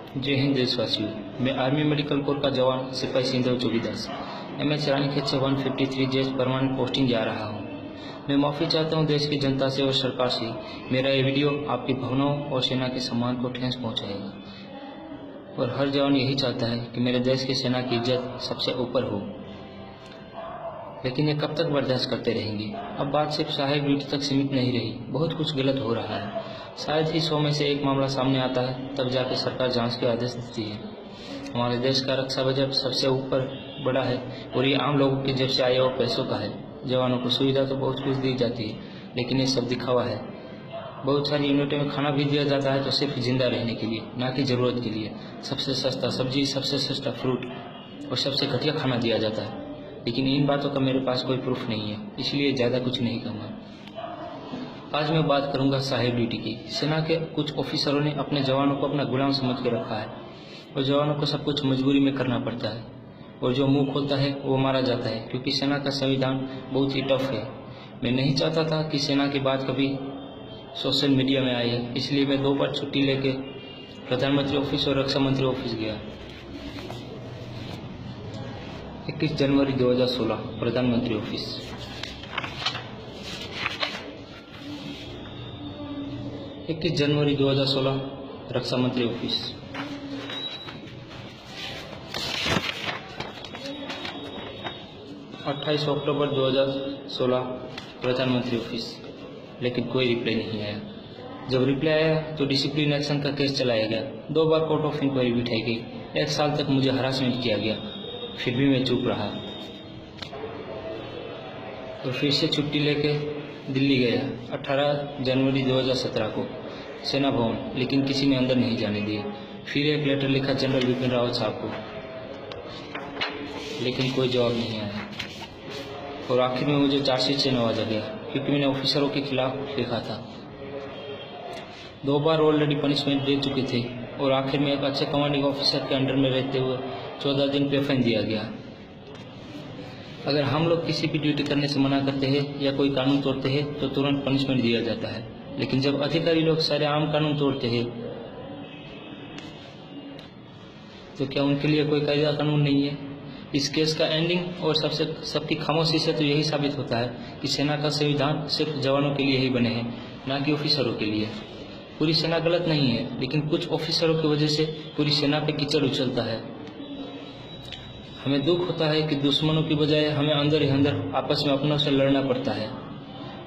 जय हिंद देशवासियों। मैं आर्मी मेडिकल कोर का जवान सिपाही सिंधव जोगीदास MS रानीखेत से 153 जेस परमानेंट पोस्टिंग जा रहा हूं। मैं माफ़ी चाहता हूं देश की जनता से और सरकार से। मेरा ये वीडियो आपकी भावनाओं और सेना के सम्मान को ठेस पहुंचाएगा और हर जवान यही चाहता है कि मेरे देश की सेना की इज्जत सबसे ऊपर हो, लेकिन ये कब तक बर्दाश्त करते रहेंगे। अब बात सिर्फ सहायक ड्यूटी तक सीमित नहीं रही, बहुत कुछ गलत हो रहा है। शायद ही 100 में से एक मामला सामने आता है, तब जाके सरकार जांच के आदेश देती है। हमारे देश का रक्षा बजट सबसे ऊपर बड़ा है और ये आम लोगों की जेब से आए हुए पैसों का है। जवानों को सुविधा तो बहुत कुछ दी जाती है, लेकिन ये सब दिखावा है। बहुत सारी यूनिटों में खाना भी दिया जाता है तो सिर्फ जिंदा रहने के लिए, ना कि ज़रूरत के लिए। सबसे सस्ता सब्जी, सबसे सस्ता फ्रूट और सबसे घटिया खाना दिया जाता है, लेकिन इन बातों का मेरे पास कोई प्रूफ नहीं है, इसलिए ज़्यादा कुछ नहीं कहूँगा। आज मैं बात करूँगा सहायक ड्यूटी की। सेना के कुछ ऑफिसरों ने अपने जवानों को अपना गुलाम समझ के रखा है और जवानों को सब कुछ मजबूरी में करना पड़ता है, और जो मुंह खोलता है वो मारा जाता है, क्योंकि सेना का संविधान बहुत ही टफ है। मैं नहीं चाहता था कि सेना की बात कभी सोशल मीडिया में आई है, इसलिए मैं 2 बार छुट्टी लेके प्रधानमंत्री ऑफिस और रक्षा मंत्री ऑफिस गया। 21 जनवरी 2016 प्रधानमंत्री ऑफिस, 21 जनवरी 2016 रक्षा मंत्री ऑफिस, 28 अक्टूबर 2016 प्रधानमंत्री ऑफिस, लेकिन कोई रिप्लाई नहीं आया। जब रिप्लाई आया तो डिसिप्लिन एक्शन का केस चलाया गया। 2 बार कोर्ट ऑफ इंक्वायरी बिठाई गई। 1 साल तक मुझे हरासमेंट किया गया, फिर भी मैं चुप रहा और फिर से छुट्टी लेके दिल्ली गया 18 जनवरी 2017 को सेना भवन, लेकिन किसी ने अंदर नहीं जाने दिया। फिर एक लेटर लिखा जनरल बिपिन रावत साहब को, लेकिन कोई जवाब नहीं आया और आखिर में मुझे चार्जशीट से नवाजा गया, क्योंकि मैंने ऑफिसरों के खिलाफ लिखा था। 2 बार ऑलरेडी पनिशमेंट दे चुके थे और आखिर में एक अच्छे कमांडिंग ऑफिसर के अंडर में रहते हुए 14 दिन पे फाइन दिया गया। अगर हम लोग किसी भी ड्यूटी करने से मना करते हैं या कोई कानून तोड़ते हैं तो तुरंत पनिशमेंट दिया जाता है, लेकिन जब अधिकारी लोग सारे आम कानून तोड़ते हैं तो क्या उनके लिए कोई कायदा कानून नहीं है। इस केस का एंडिंग और सबकी खामोशी से तो यही साबित होता है कि सेना का संविधान सिर्फ जवानों के लिए ही बने हैं, ना कि ऑफिसरों के लिए। पूरी सेना गलत नहीं है, लेकिन कुछ ऑफिसरों की वजह से पूरी सेना पे कीचड़ उछलता है। हमें दुख होता है कि दुश्मनों की बजाय हमें अंदर ही अंदर आपस में अपनों से लड़ना पड़ता है।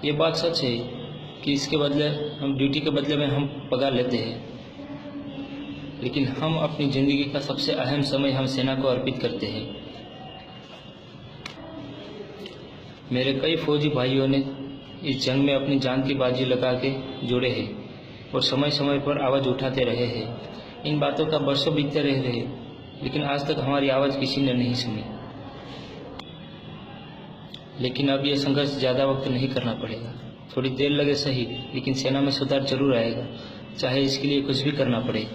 ये बात सच है कि इसके बदले हम ड्यूटी के बदले में हम पगार लेते हैं, लेकिन हम अपनी ज़िंदगी का सबसे अहम समय हम सेना को अर्पित करते हैं। मेरे कई फौजी भाइयों ने इस जंग में अपनी जान की बाजी लगा के जोड़े हैं और समय समय पर आवाज़ उठाते रहे हैं। इन बातों का बरसों बीतते रहे, लेकिन आज तक हमारी आवाज़ किसी ने नहीं सुनी। लेकिन अब यह संघर्ष ज़्यादा वक्त नहीं करना पड़ेगा। थोड़ी देर लगे सही, लेकिन सेना में सुधार जरूर आएगा, चाहे इसके लिए कुछ भी करना पड़े।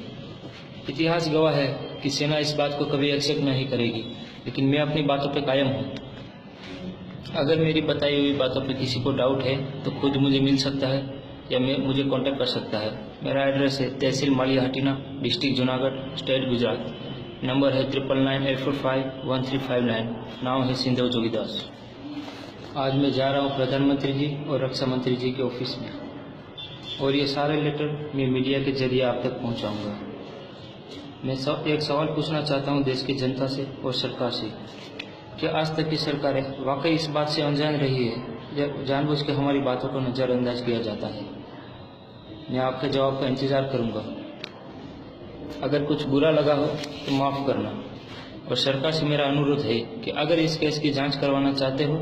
इतिहास गवाह है कि सेना इस बात को कभी एक्सेप्ट नहीं करेगी, लेकिन मैं अपनी बातों पर कायम हूँ। अगर मेरी बताई हुई बातों पर किसी को डाउट है तो खुद मुझे मिल सकता है या मुझे कांटेक्ट कर सकता है। मेरा एड्रेस है तहसील Maliya Hatina, district Junagadh, state Gujarat. Number है 9998451359। नाम है सिंधव जोगीदास। आज मैं जा रहा हूँ प्रधानमंत्री जी और रक्षा मंत्री जी के ऑफिस में, और ये सारे लेटर मैं मीडिया के जरिए आप तक पहुँचाऊँगा। मैं एक सवाल पूछना चाहता हूँ देश की जनता से और सरकार से, क्या आज तक की सरकारें वाकई इस बात से अनजान रही है या जानबूझ के हमारी बातों को नज़रअंदाज किया जाता है। मैं आपके जवाब का इंतज़ार करूंगा। अगर कुछ बुरा लगा हो तो माफ़ करना, और सरकार से मेरा अनुरोध है कि अगर इस केस की जांच करवाना चाहते हो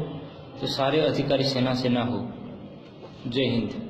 तो सारे अधिकारी सेना से ना हो। जय हिंद।